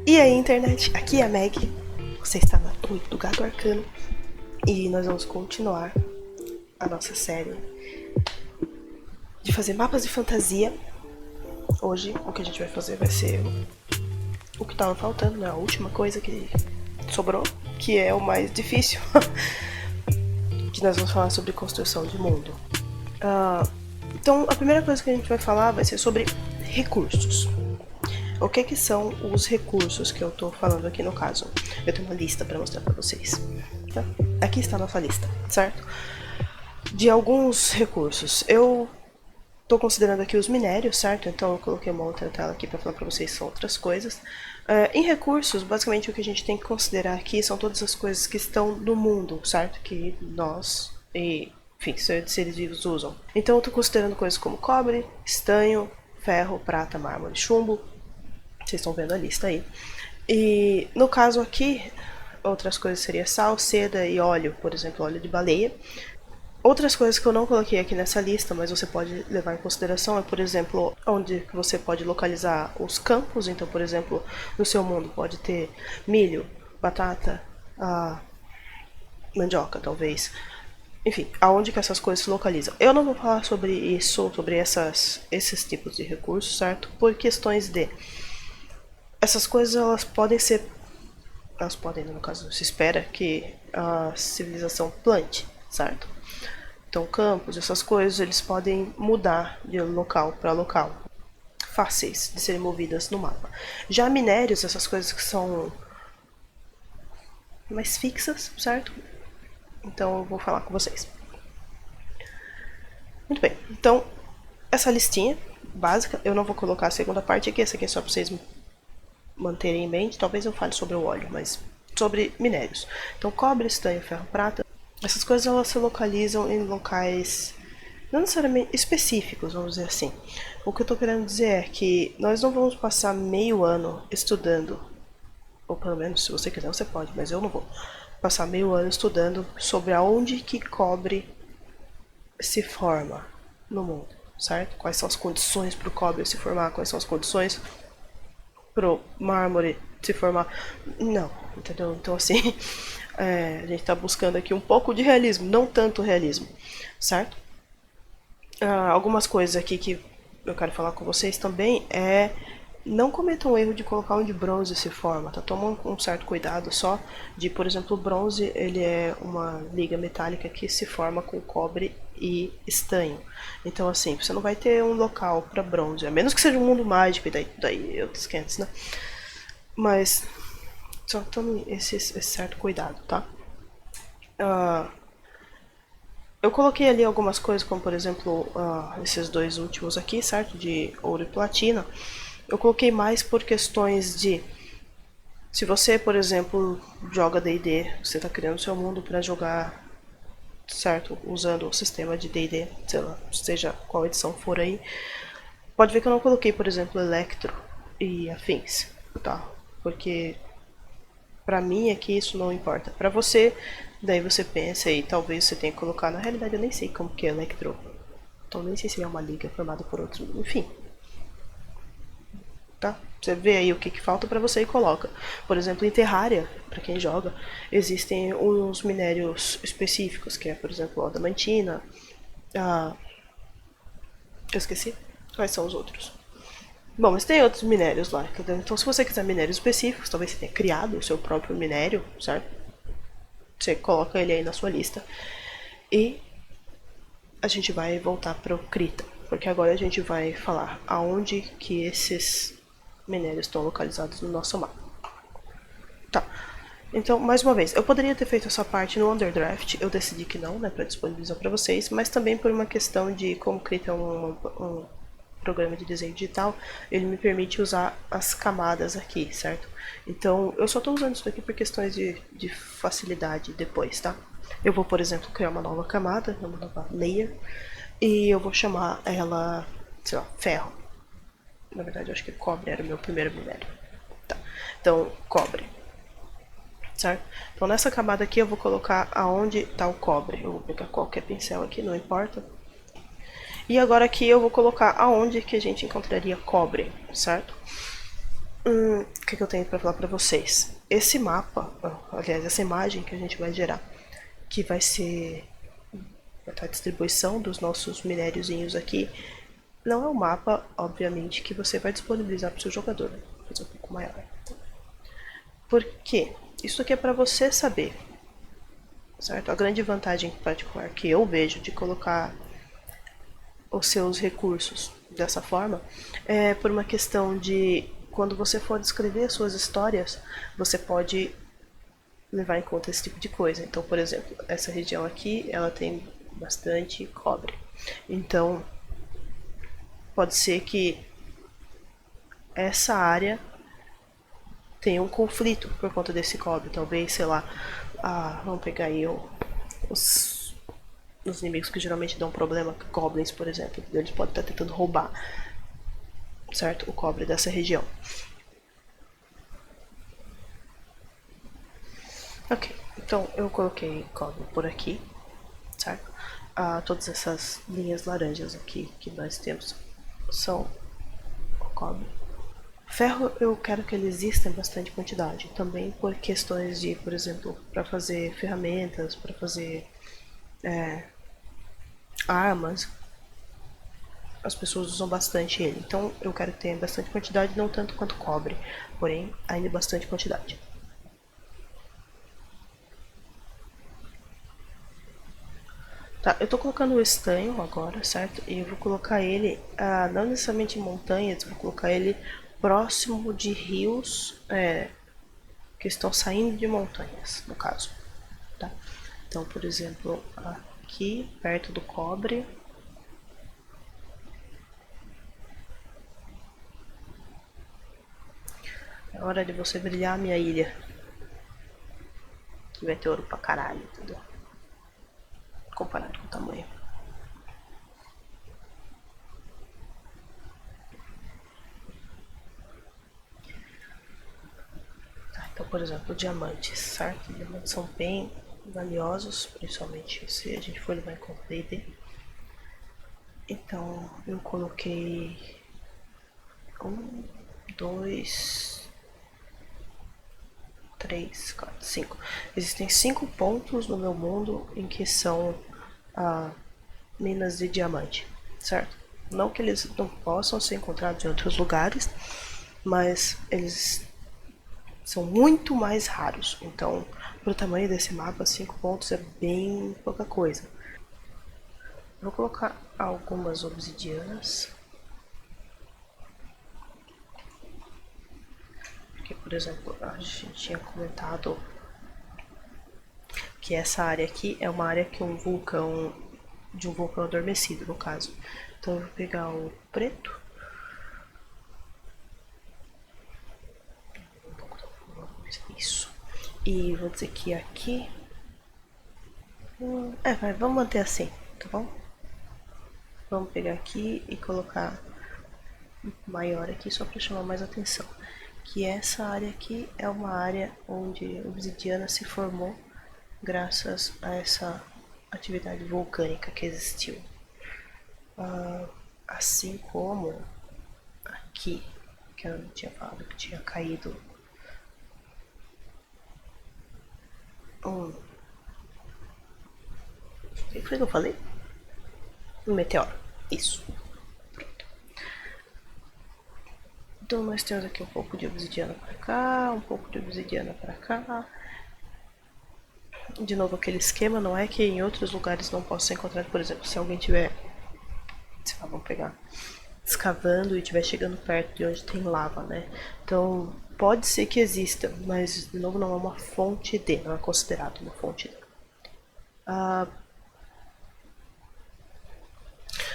E aí, internet? Aqui é a Meg. Você está na Tour do Gato Arcano. E nós vamos continuar a nossa série de fazer mapas de fantasia. Hoje, o que a gente vai fazer vai ser o que estava faltando, né? A última coisa que sobrou, que é o mais difícil. Que nós vamos falar sobre construção de mundo. Então, a primeira coisa que a gente vai falar vai ser sobre recursos. O que são os recursos que eu estou falando aqui no caso? Eu tenho uma lista para mostrar para vocês. Tá? Aqui está a nossa lista, certo? De alguns recursos. Eu estou considerando aqui os minérios, certo? Então eu coloquei uma outra tela aqui para falar para vocês são outras coisas. Em recursos, basicamente o que a gente tem que considerar aqui são todas as coisas que estão no mundo, certo? Que nós e, enfim, seres vivos usam. Então eu estou considerando coisas como cobre, estanho, ferro, prata, mármore, chumbo. Vocês estão vendo a lista aí. E no caso aqui, outras coisas seria sal, seda e óleo, por exemplo, óleo de baleia. Outras coisas que eu não coloquei aqui nessa lista, mas você pode levar em consideração, é, por exemplo, onde você pode localizar os campos. Então, por exemplo, no seu mundo pode ter milho, batata, mandioca, talvez. Enfim, aonde que essas coisas se localizam. Eu não vou falar sobre isso, sobre esses tipos de recursos, certo? Por questões de... Essas coisas, elas podem ser... Elas podem, no caso, se espera que a civilização plante, certo? Então, campos, essas coisas, eles podem mudar de local para local. Fáceis de serem movidas no mapa. Já minérios, essas coisas que são mais fixas, certo? Então, eu vou falar com vocês. Muito bem. Então, essa listinha básica, eu não vou colocar a segunda parte aqui. Essa aqui é só para vocês manterem em mente. Talvez eu fale sobre o óleo, mas sobre minérios. Então, cobre, estanho, ferro, prata. Essas coisas elas se localizam em locais não necessariamente específicos, vamos dizer assim. O que eu estou querendo dizer é que nós não vamos passar meio ano estudando, ou pelo menos se você quiser você pode, mas eu não vou passar meio ano estudando sobre aonde que cobre se forma no mundo, certo? Quais são as condições para o cobre se formar, quais são as condições para o mármore se formar. Não, entendeu? Então assim, a gente está buscando aqui um pouco de realismo, não tanto realismo, certo? Algumas coisas aqui que eu quero falar com vocês também é não cometam o erro de colocar onde bronze se forma, tá? Toma um certo cuidado só de, por exemplo, o bronze ele é uma liga metálica que se forma com cobre e estanho. Então assim, você não vai ter um local para bronze, a menos que seja um mundo mágico e daí outros 500, né? Mas só tome esse certo cuidado, tá? Eu coloquei ali algumas coisas, como por exemplo, esses dois últimos aqui, certo? De ouro e platina. Eu coloquei mais por questões de... Se você, por exemplo, joga D&D, você está criando seu mundo para jogar, certo? Usando o sistema de D&D, sei lá, seja qual edição for aí. Pode ver que eu não coloquei, por exemplo, Electro e afins, tá? Porque pra mim aqui isso não importa. Pra você, daí você pensa e talvez você tenha que colocar. Na realidade eu nem sei como que é Electro. Então nem sei se é uma liga formada por outros. Enfim. Tá? Você vê aí o que falta pra você e coloca. Por exemplo, em Terraria, pra quem joga, existem uns minérios específicos, que é, por exemplo, a adamantina. Eu esqueci. Quais são os outros? Bom, mas tem outros minérios lá, entendeu? Então se você quiser minérios específicos, talvez você tenha criado o seu próprio minério, certo? Você coloca ele aí na sua lista. E a gente vai voltar pro Krita, porque agora a gente vai falar aonde que esses minérios estão localizados no nosso mapa. Tá. Então, mais uma vez, eu poderia ter feito essa parte no Underdraft, eu decidi que não, né, para disponibilizar para vocês, mas também por uma questão de como Krita é um programa de desenho digital, ele me permite usar as camadas aqui, certo? Então, eu só estou usando isso aqui por questões de facilidade depois, tá? Eu vou, por exemplo, criar uma nova camada, uma nova layer, e eu vou chamar ela, sei lá, ferro. Na verdade, eu acho que cobre era o meu primeiro minério. Tá. Então, cobre. Certo? Então, nessa camada aqui eu vou colocar aonde está o cobre. Eu vou pegar qualquer pincel aqui, não importa. E agora aqui eu vou colocar aonde que a gente encontraria cobre, certo? o que eu tenho para falar para vocês? Esse mapa, aliás, essa imagem que a gente vai gerar, que vai ser a distribuição dos nossos minériozinhos aqui, não é um mapa, obviamente, que você vai disponibilizar para o seu jogador. Vou fazer um pouco maior. Por quê? Isso aqui é para você saber, certo? A grande vantagem particular que eu vejo de colocar os seus recursos dessa forma é por uma questão de quando você for descrever as suas histórias, você pode levar em conta esse tipo de coisa. Então, por exemplo, essa região aqui, ela tem bastante cobre. Então, pode ser que essa área tenha um conflito por conta desse cobre. Talvez, sei lá, vamos pegar aí os inimigos que geralmente dão problema, goblins, por exemplo. Eles podem estar tentando roubar, certo? O cobre dessa região. Ok, então eu coloquei cobre por aqui, certo? Todas essas linhas laranjas aqui que nós temos são o cobre. Ferro eu quero que ele exista em bastante quantidade, também por questões de, por exemplo, para fazer ferramentas, para fazer armas, as pessoas usam bastante ele. Então eu quero que tenha bastante quantidade, não tanto quanto cobre, porém ainda bastante quantidade. Tá, eu tô colocando o estanho agora, certo? E eu vou colocar ele, não necessariamente em montanhas, vou colocar ele próximo de rios que estão saindo de montanhas, no caso. Tá? Então, por exemplo, aqui perto do cobre. É hora de você brilhar a minha ilha. Que vai ter ouro pra caralho, entendeu? Comparado com o tamanho. Tá, então, por exemplo, diamantes, certo? Diamantes são bem valiosos, principalmente se a gente for levar em conta D&D. Então, eu coloquei 1, 2, 3, 4, 5. Existem 5 pontos no meu mundo em que são minas de diamante, certo? Não que eles não possam ser encontrados em outros lugares, mas eles são muito mais raros. Então, pro tamanho desse mapa, 5 pontos é bem pouca coisa. Vou colocar algumas obsidianas. Porque, por exemplo, a gente tinha comentado que essa área aqui é uma área que de um vulcão adormecido, no caso. Então eu vou pegar o preto. Isso. E vou dizer que aqui... vamos manter assim, tá bom? Vamos pegar aqui e colocar maior aqui só para chamar mais atenção. Que essa área aqui é uma área onde a obsidiana se formou graças a essa atividade vulcânica que existiu. Assim como aqui, que eu tinha falado que tinha caído o que foi que eu falei? Um meteoro. Isso. Pronto. Então nós temos aqui um pouco de obsidiana para cá, um pouco de obsidiana para cá. De novo aquele esquema, não é que em outros lugares não possa ser encontrado, por exemplo, se alguém tiver, sei lá, vamos pegar, escavando e estiver chegando perto de onde tem lava, né? Então pode ser que exista, mas de novo não é uma fonte de, não é considerado uma fonte de.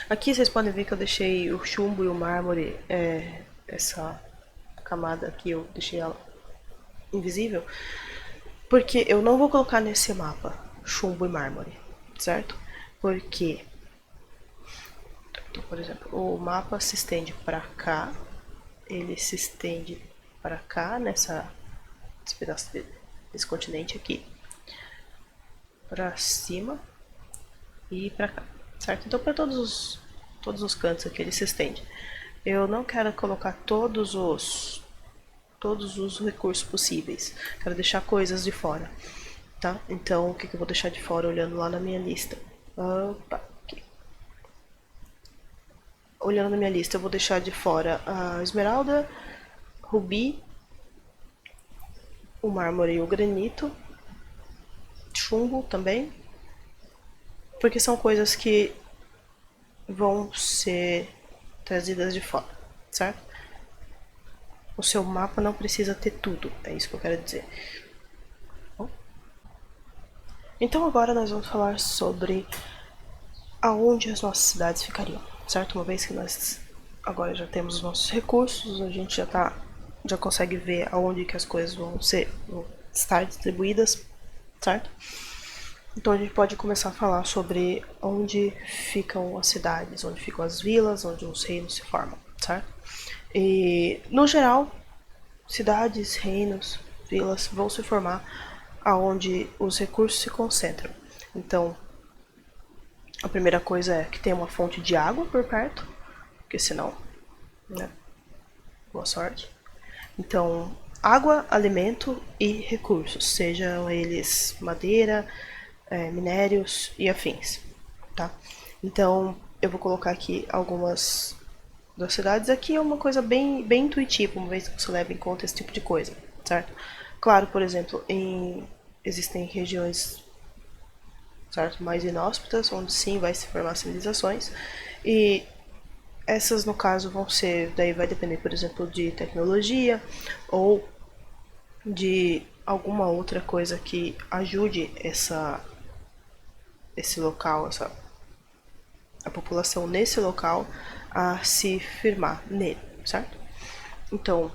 Aqui vocês podem ver que eu deixei o chumbo e o mármore, essa camada aqui eu deixei ela invisível, porque eu não vou colocar nesse mapa chumbo e mármore, certo? Porque, então, por exemplo, o mapa se estende para cá, ele se estende para cá nesse pedaço desse continente aqui, para cima e para cá, certo? Então para todos os cantos aqui ele se estende. Eu não quero colocar todos os todos os recursos possíveis. Quero deixar coisas de fora, tá? Então, o que eu vou deixar de fora olhando lá na minha lista? Opa, aqui. Olhando na minha lista, eu vou deixar de fora a esmeralda, rubi, o mármore e o granito, chumbo também, porque são coisas que vão ser trazidas de fora, certo? O seu mapa não precisa ter tudo, é isso que eu quero dizer. Bom, então agora nós vamos falar sobre aonde as nossas cidades ficariam, certo? Uma vez que nós agora já temos os nossos recursos, a gente já consegue ver aonde que as coisas vão estar distribuídas, certo? Então a gente pode começar a falar sobre onde ficam as cidades, onde ficam as vilas, onde os reinos se formam, certo? E no geral, cidades, reinos, vilas vão se formar aonde os recursos se concentram. Então, a primeira coisa é que tem uma fonte de água por perto, porque senão, né? Boa sorte. Então, água, alimento e recursos, sejam eles madeira, minérios e afins, tá? Então, eu vou colocar aqui algumas das cidades. Aqui é uma coisa bem intuitiva, uma vez que você leva em conta esse tipo de coisa, certo? Claro, por exemplo, existem regiões, certo, mais inóspitas, onde sim vai se formar civilizações, e essas no caso vão ser, daí vai depender, por exemplo, de tecnologia ou de alguma outra coisa que ajude esse local, a população nesse local a se firmar nele, certo? Então,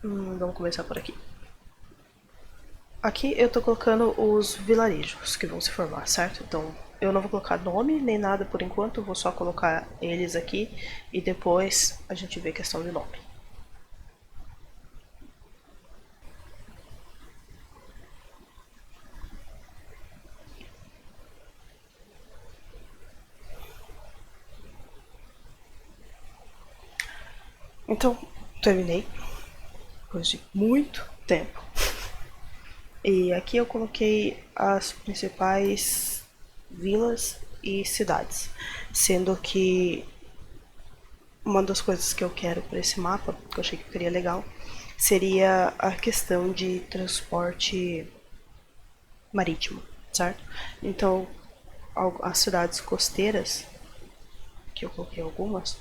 vamos começar por aqui. Aqui eu tô colocando os vilarejos que vão se formar, certo? Então, eu não vou colocar nome nem nada por enquanto, vou só colocar eles aqui e depois a gente vê a questão de nome. Então, terminei, depois de muito tempo. E aqui eu coloquei as principais vilas e cidades, sendo que uma das coisas que eu quero para esse mapa, que eu achei que seria legal, seria a questão de transporte marítimo, certo? Então, as cidades costeiras, que eu coloquei algumas,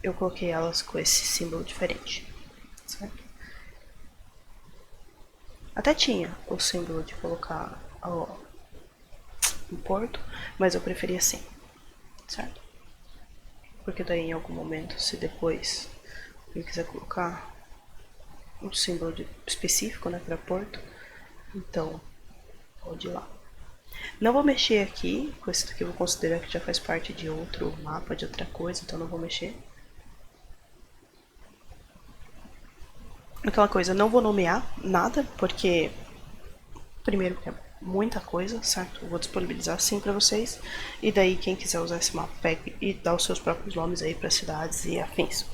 eu coloquei elas com esse símbolo diferente, certo? Até tinha o símbolo de colocar um porto, mas eu preferia assim, certo? Porque daí em algum momento, se depois eu quiser colocar um símbolo específico, né, para porto, então pode ir lá. Não vou mexer aqui, com esse daqui eu vou considerar que já faz parte de outro mapa, de outra coisa, então não vou mexer. Aquela coisa, não vou nomear nada, porque primeiro porque é muita coisa, certo? Eu vou disponibilizar assim para vocês, e daí quem quiser usar esse mapa pega e dá os seus próprios nomes aí para cidades e afins.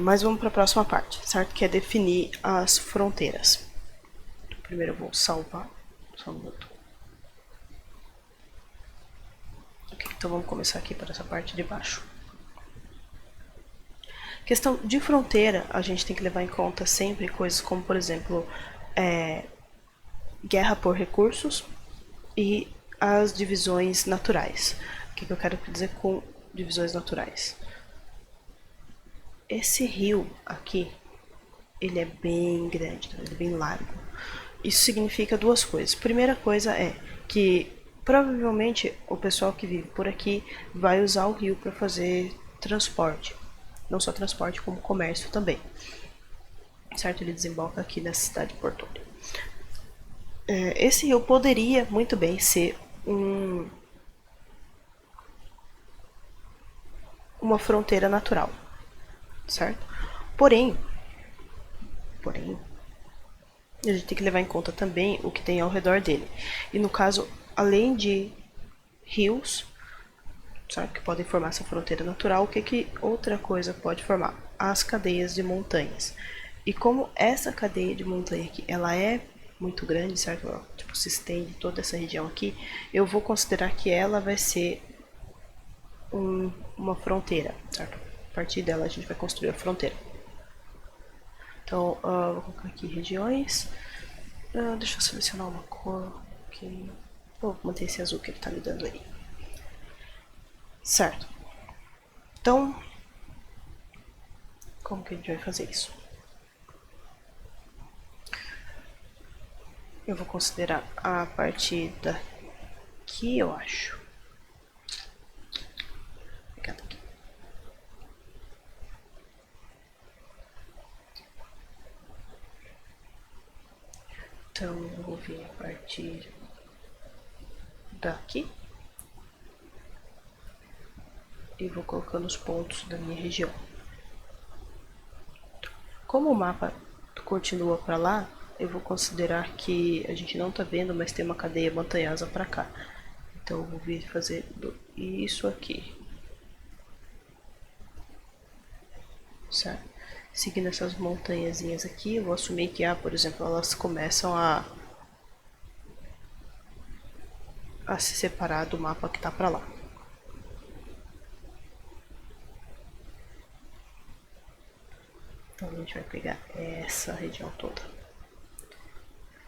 Mas vamos para a próxima parte, certo? Que é definir as fronteiras. Primeiro eu vou salvar, só um minuto. Ok, então vamos começar aqui para essa parte de baixo. Questão de fronteira, a gente tem que levar em conta sempre coisas como, por exemplo, guerra por recursos e as divisões naturais. O que eu quero dizer com divisões naturais? Esse rio aqui, ele é bem grande, ele é bem largo. Isso significa duas coisas. Primeira coisa é que provavelmente o pessoal que vive por aqui vai usar o rio para fazer transporte. Não só transporte, como comércio também. Certo? Ele desemboca aqui nessa cidade portuária. Esse rio poderia muito bem ser uma fronteira natural, certo? Porém, a gente tem que levar em conta também o que tem ao redor dele. E no caso, além de rios, certo, que podem formar essa fronteira natural, o que outra coisa pode formar? as cadeias de montanhas. E como essa cadeia de montanha aqui, ela é muito grande, certo? Ela, tipo, se estende toda essa região aqui, eu vou considerar que ela vai ser uma fronteira, certo? A partir dela a gente vai construir a fronteira. Então, vou colocar aqui regiões. Deixa eu selecionar uma cor. Okay. Vou manter esse azul que ele está me dando aí. Certo. Então, como que a gente vai fazer isso? Eu vou considerar a partir daqui, eu acho. Aqui. Então, eu vou vir a partir daqui. E vou colocando os pontos da minha região. Como o mapa continua para lá, eu vou considerar que a gente não está vendo, mas tem uma cadeia montanhosa para cá. Então eu vou vir fazer isso aqui. Certo? Seguindo essas montanhazinhas aqui, eu vou assumir que, por exemplo, elas começam a se separar do mapa que está para lá. Então a gente vai pegar essa região toda.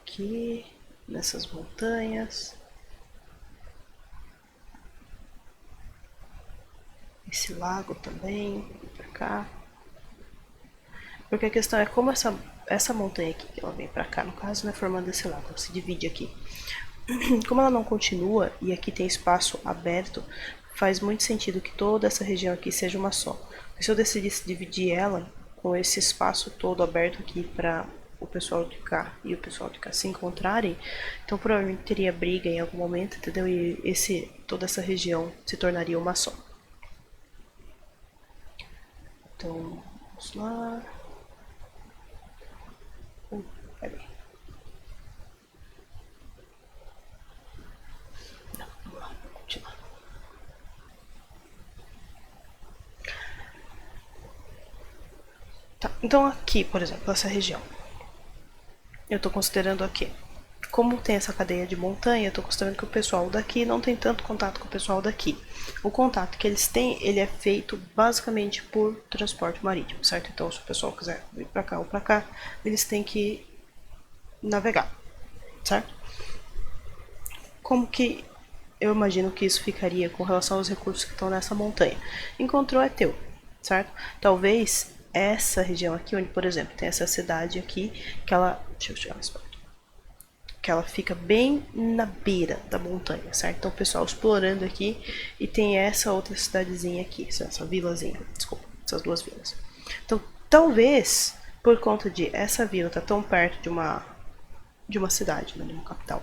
Aqui, nessas montanhas. Esse lago também, pra cá. Porque a questão é como essa montanha aqui, que ela vem pra cá, no caso, né, formando esse lago, ela se divide aqui. Como ela não continua e aqui tem espaço aberto, faz muito sentido que toda essa região aqui seja uma só. Se eu decidisse dividir ela com esse espaço todo aberto aqui para o pessoal de cá e o pessoal de cá se encontrarem, então provavelmente teria briga em algum momento, entendeu? E toda essa região se tornaria uma só. Então, vamos lá. Peraí. Não, vamos lá, vamos continuar. Tá, então aqui, por exemplo, essa região. Eu estou considerando aqui. Como tem essa cadeia de montanha, eu estou considerando que o pessoal daqui não tem tanto contato com o pessoal daqui. O contato que eles têm, ele é feito basicamente por transporte marítimo, certo? Então, se o pessoal quiser vir para cá ou para cá, eles têm que navegar, certo? Como que eu imagino que isso ficaria com relação aos recursos que estão nessa montanha? Encontrou é teu, certo? Talvez essa região aqui, onde, por exemplo, tem essa cidade aqui, que ela... Deixa eu chegar mais perto. Que ela fica bem na beira da montanha, certo? Então o pessoal explorando aqui e tem essa outra cidadezinha aqui, essa vilazinha, desculpa, essas duas vilas. Então talvez por conta de essa vila estar tão perto de uma cidade, né, de uma capital,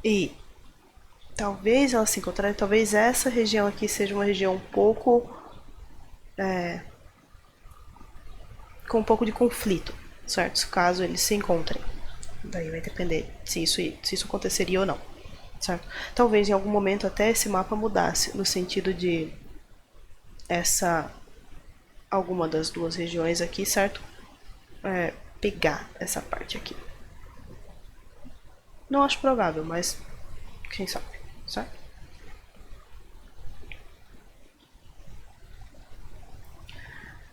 e talvez ela se encontrarem, talvez essa região aqui seja uma região um pouco com um pouco de conflito, certo? Caso eles se encontrem. Daí vai depender se isso aconteceria ou não, certo? Talvez em algum momento até esse mapa mudasse, no sentido de alguma das duas regiões aqui, certo? Pegar essa parte aqui. Não acho provável, mas quem sabe, certo?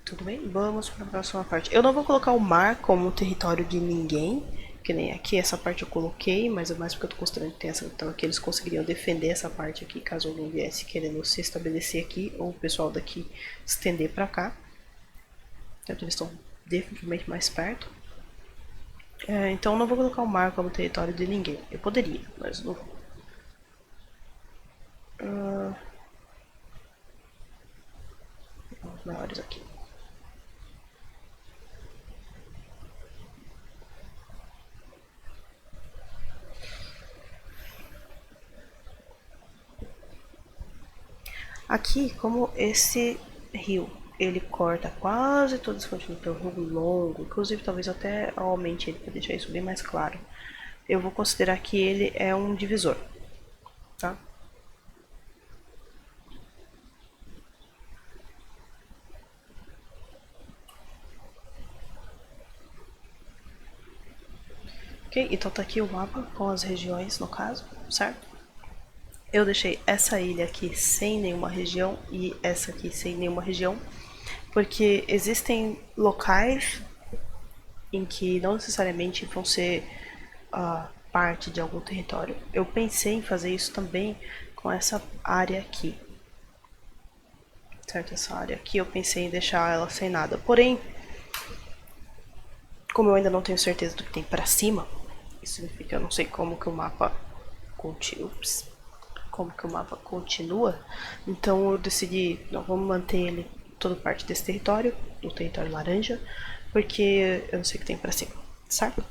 Tudo bem? Vamos para a próxima parte. Eu não vou colocar o mar como território de ninguém, que nem aqui, essa parte eu coloquei, mas é mais porque eu tô considerando que tem essa, então aqui eles conseguiriam defender essa parte aqui, caso alguém viesse querendo se estabelecer aqui, ou o pessoal daqui estender para cá. Então eles estão definitivamente mais perto. Então não vou colocar o mar como território de ninguém. Eu poderia, mas não vou. Os maiores aqui. Aqui, como esse rio, ele corta quase todo esse continente, é um rio longo, inclusive talvez até aumente ele para deixar isso bem mais claro. Eu vou considerar que ele é um divisor, tá? Ok? Então tá aqui o mapa com as regiões, no caso, certo? Eu deixei essa ilha aqui sem nenhuma região e essa aqui sem nenhuma região, porque existem locais em que não necessariamente vão ser parte de algum território. Eu pensei em fazer isso também com essa área aqui. Certo? Essa área aqui eu pensei em deixar ela sem nada. Porém, como eu ainda não tenho certeza do que tem pra cima, isso significa que eu não sei como que o mapa continua, então eu decidi, não, vamos manter ele toda parte desse território, do território laranja, porque eu não sei o que tem pra cima, certo?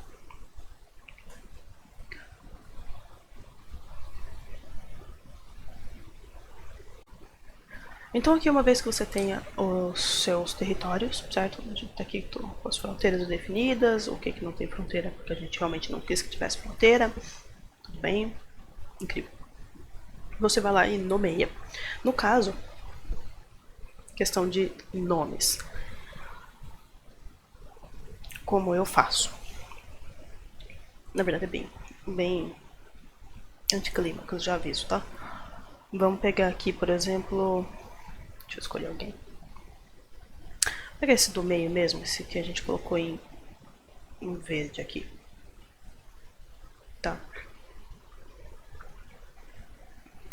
Então aqui, uma vez que você tenha os seus territórios, certo? A gente tá aqui com as fronteiras definidas, o que não tem fronteira, porque a gente realmente não quis que tivesse fronteira. Tudo bem? Incrível. Você vai lá e nomeia. No caso, questão de nomes. Como eu faço? Na verdade é bem anticlímax, já aviso, tá? Vamos pegar aqui, por exemplo... Deixa eu escolher alguém. Vou pegar esse do meio mesmo, esse que a gente colocou em verde aqui. Tá.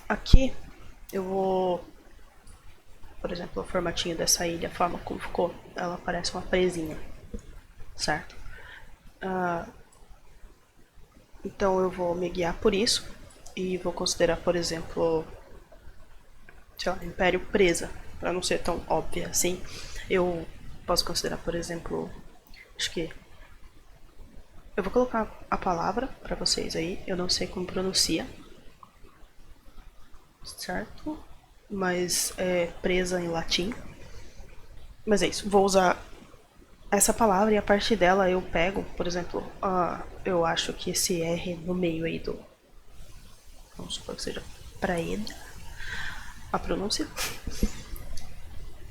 Aqui eu vou... Por exemplo, o formatinho dessa ilha, a forma como ficou, ela parece uma presinha, certo? Então eu vou me guiar por isso e vou considerar, por exemplo, sei lá, Império presa, para não ser tão óbvia assim. Eu posso considerar, por exemplo, acho que eu vou colocar a palavra para vocês aí, eu não sei como pronuncia, certo? Mas é presa em latim. Mas é isso, vou usar essa palavra e a partir dela eu pego, por exemplo, eu acho que esse R no meio aí do... Vamos supor que seja praeda, a pronúncia.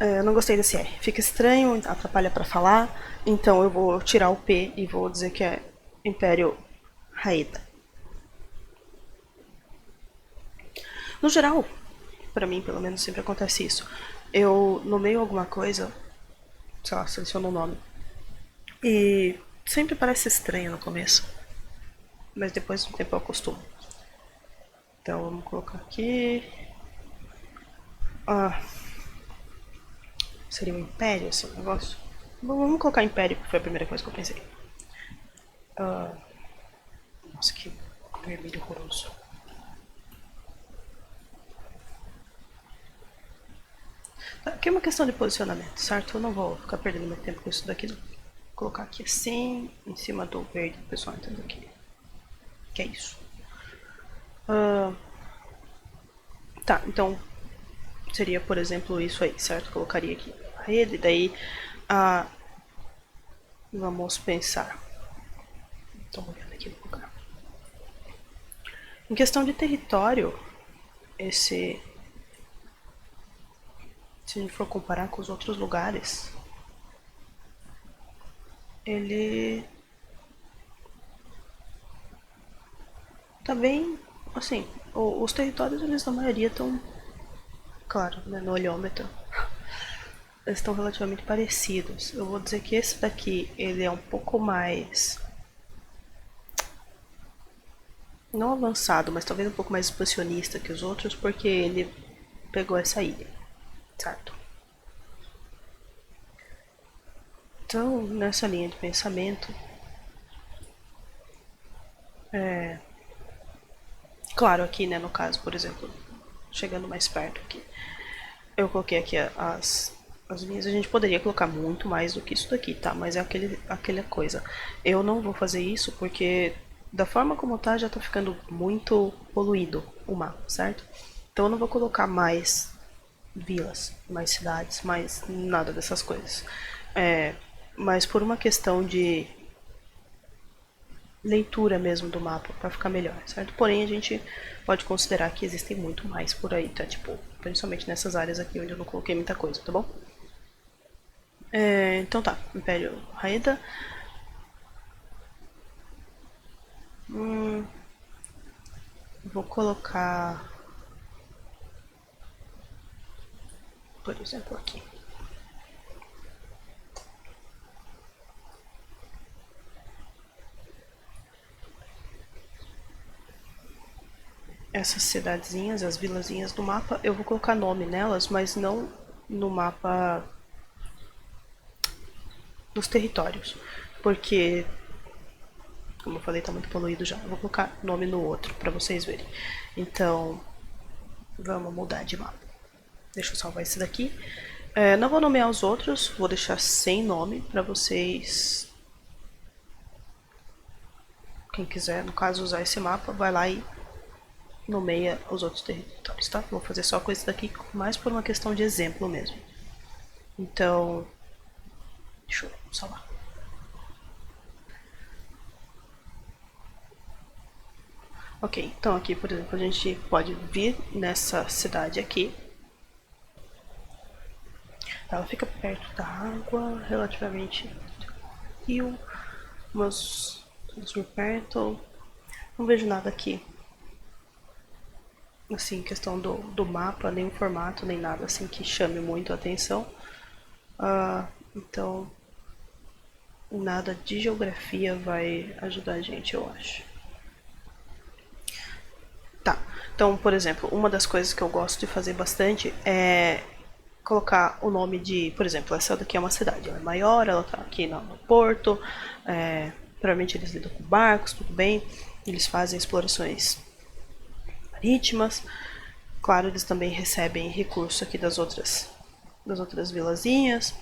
Eu não gostei desse R. Fica estranho, atrapalha para falar, então eu vou tirar o P e vou dizer que é Império Haeda. No geral, para mim pelo menos sempre acontece isso. Eu nomeio alguma coisa, sei lá, seleciono um nome, e sempre parece estranho no começo, mas depois do tempo eu acostumo. Então vamos colocar aqui. Seria um império esse negócio? Vamos colocar império, que foi a primeira coisa que eu pensei. Nossa, que vermelho horroroso. Aqui é uma questão de posicionamento, certo? Eu não vou ficar perdendo meu tempo com isso daqui. Não. Vou colocar aqui assim, em cima do verde, o pessoal entender que é isso. Tá, então seria, por exemplo, isso aí, certo? Colocaria aqui a rede, daí vamos pensar. Estou olhando aqui no lugar. Em questão de território, se a gente for comparar com os outros lugares, ele tá bem, assim, os territórios, eles na maioria estão, claro, né, no olhômetro, eles estão relativamente parecidos. Eu vou dizer que esse daqui, ele é um pouco mais, não avançado, mas talvez um pouco mais expansionista que os outros, porque ele pegou essa ilha, certo? Então, nessa linha de pensamento, claro, aqui, né, no caso, por exemplo, chegando mais perto aqui, eu coloquei aqui as linhas. A gente poderia colocar muito mais do que isso daqui, tá? Mas é aquela coisa. Eu não vou fazer isso porque da forma como tá já tá ficando muito poluído o mapa, certo? Então eu não vou colocar mais vilas, mais cidades, mais nada dessas coisas. Mas por uma questão de leitura mesmo do mapa para ficar melhor, certo? Porém, a gente pode considerar que existem muito mais por aí, tá? Tipo, principalmente nessas áreas aqui onde eu não coloquei muita coisa, tá bom? Então tá, Império Haeda. Vou colocar, por exemplo, aqui. Essas cidadezinhas, as vilazinhas do mapa, eu vou colocar nome nelas, mas não no mapa dos territórios. Porque, como eu falei, tá muito poluído já. Eu vou colocar nome no outro, pra vocês verem. Então, vamos mudar de mapa. Deixa eu salvar esse daqui. Não vou nomear os outros, vou deixar sem nome pra vocês. Quem quiser, no caso, usar esse mapa, vai lá e nomeia os outros territórios, tá? Vou fazer só com esse daqui, mais por uma questão de exemplo mesmo. Então, deixa eu salvar. Ok, então aqui, por exemplo, a gente pode vir nessa cidade aqui. Ela fica perto da água, relativamente rio, mas por perto. Não vejo nada aqui, assim, questão do mapa, nem o formato, nem nada assim que chame muito a atenção. Então, nada de geografia vai ajudar a gente, eu acho. Tá, então, por exemplo, uma das coisas que eu gosto de fazer bastante é colocar o nome de, por exemplo, essa daqui é uma cidade, ela é maior, ela tá aqui no porto, provavelmente eles lidam com barcos, tudo bem, eles fazem explorações marítimas, claro, eles também recebem recurso aqui das outras vilazinhas,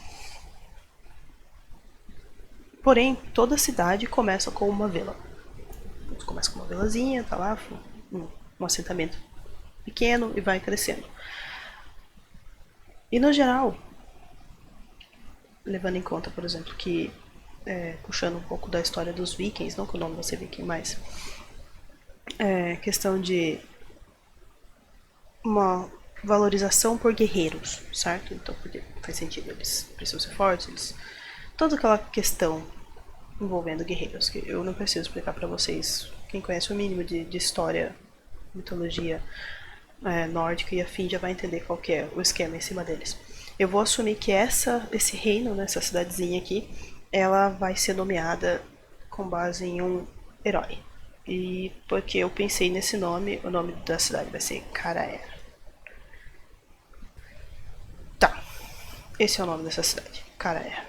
porém, toda cidade começa com uma vila. Começa com uma vilazinha, tá lá, um assentamento pequeno e vai crescendo. E no geral, levando em conta, por exemplo, que puxando um pouco da história dos vikings, não que o nome vai ser viking, mas questão de uma valorização por guerreiros, certo? Então, porque faz sentido, eles precisam ser fortes, eles... toda aquela questão envolvendo guerreiros, que eu não preciso explicar para vocês. Quem conhece o mínimo de história, mitologia nórdica e afim já vai entender qual que é o esquema em cima deles. Eu vou assumir que esse reino, né, essa cidadezinha aqui, ela vai ser nomeada com base em um herói. E porque eu pensei nesse nome, o nome da cidade vai ser Caraer. Tá, esse é o nome dessa cidade, Caraer.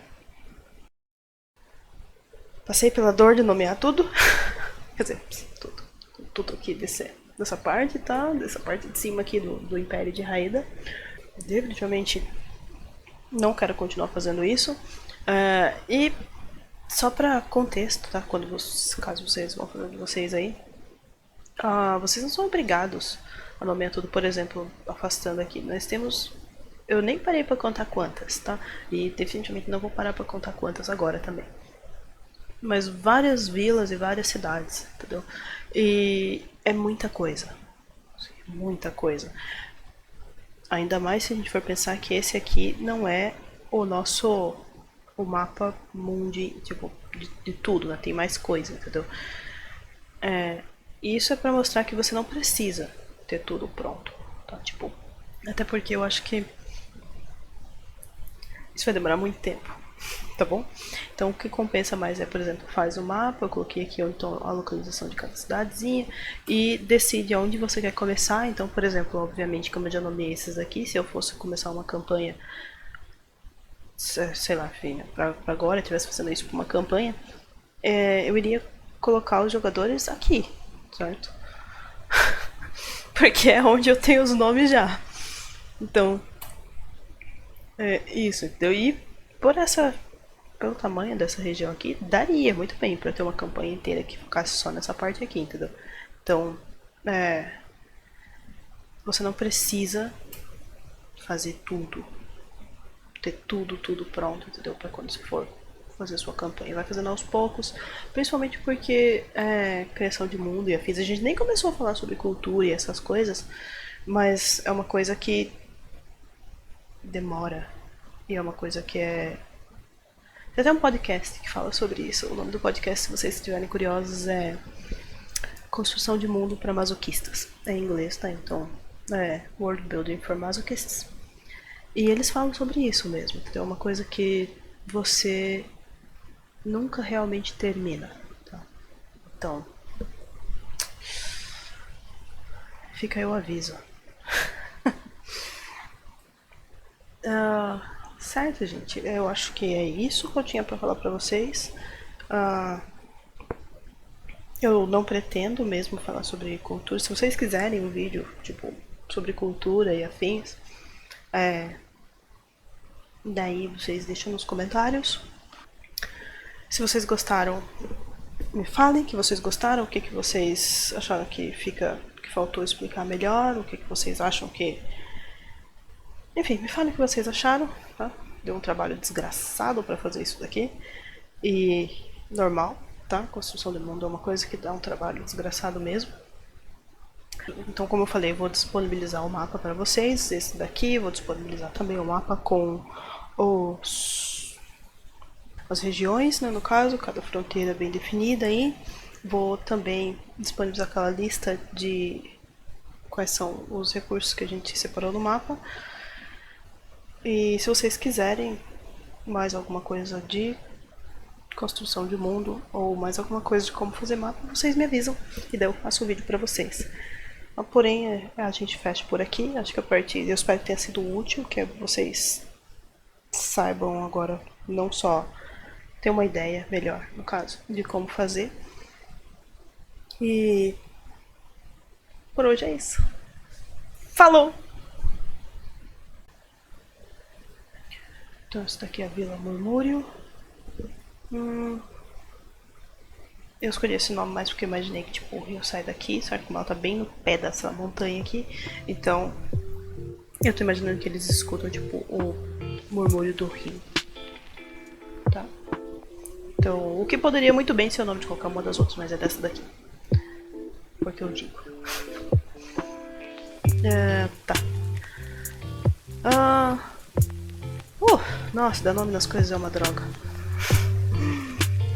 Passei pela dor de nomear tudo. Quer dizer, tudo aqui dessa parte, tá? Dessa parte de cima aqui do Império de Raida. Definitivamente não quero continuar fazendo isso. E só para contexto, tá? Caso vocês vão fazendo de vocês aí, vocês não são obrigados a nomear tudo. Por exemplo, afastando aqui, nós temos... Eu nem parei para contar quantas, tá? E definitivamente não vou parar para contar quantas agora também. Mas várias vilas e várias cidades, entendeu? E é muita coisa. Muita coisa. Ainda mais se a gente for pensar que esse aqui não é o mapa mundi, tipo, de tudo, né? Tem mais coisa, entendeu? E isso é pra mostrar que você não precisa ter tudo pronto, tá? Tipo, até porque eu acho que isso vai demorar muito tempo, tá bom? Então o que compensa mais é, por exemplo, faz o mapa, eu coloquei aqui então, a localização de cada cidadezinha e decide aonde você quer começar. Então, por exemplo, obviamente, como eu já nomeei esses aqui, se eu fosse começar uma campanha, sei lá, enfim, pra agora, eu estivesse fazendo isso pra uma campanha, eu iria colocar os jogadores aqui, certo? Porque é onde eu tenho os nomes já. Então, isso, entendeu? E pelo tamanho dessa região aqui, daria muito bem pra ter uma campanha inteira que focasse só nessa parte aqui, entendeu? Então, você não precisa fazer tudo, ter tudo pronto, entendeu? Pra quando você for fazer sua campanha. Vai fazendo aos poucos, principalmente porque criação de mundo e afins. A gente nem começou a falar sobre cultura e essas coisas, mas é uma coisa que demora. E é uma coisa que tem até um podcast que fala sobre isso. O nome do podcast, se vocês estiverem curiosos, é Construção de mundo para masoquistas. É em inglês, tá? Então é World Building for Masochists. E eles falam sobre isso mesmo, entendeu? É uma coisa que você nunca realmente termina, tá? Então, fica aí o aviso. Certo, gente. Eu acho que é isso que eu tinha pra falar pra vocês. Eu não pretendo mesmo falar sobre cultura. Se vocês quiserem um vídeo, tipo, sobre cultura e afins, daí vocês deixam nos comentários. Se vocês gostaram, me falem que vocês gostaram, o que, que vocês acharam que faltou explicar melhor, o que, que vocês acham que... Enfim, me falem o que vocês acharam, tá? Deu um trabalho desgraçado pra fazer isso daqui. E normal, tá? Construção do mundo é uma coisa que dá um trabalho desgraçado mesmo. Então, como eu falei, vou disponibilizar o mapa para vocês, esse daqui, vou disponibilizar também o mapa com as regiões, né, no caso, cada fronteira bem definida aí. Vou também disponibilizar aquela lista de quais são os recursos que a gente separou no mapa. E se vocês quiserem mais alguma coisa de construção de mundo ou mais alguma coisa de como fazer mapa, vocês me avisam e daí eu faço o vídeo para vocês. Porém, a gente fecha por aqui. Acho que eu espero que tenha sido útil, que vocês saibam agora não só ter uma ideia melhor, no caso, de como fazer. E por hoje é isso. Falou! Então, essa daqui é a Vila Murmúrio. Eu escolhi esse nome mais porque eu imaginei que tipo, o rio sai daqui, só que ela tá bem no pé dessa montanha aqui. Então, eu tô imaginando que eles escutam tipo o murmúrio do rio. Tá? Então, o que poderia muito bem ser o nome de qualquer uma das outras, mas é dessa daqui. Porque eu digo. Tá. Nossa, dar nome nas coisas é uma droga.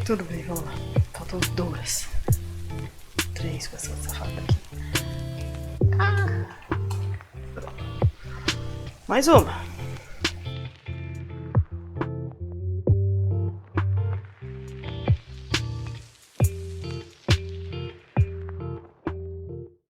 Tudo bem, vamos lá. Faltam 2. 3 com essa safada aqui. Mais uma.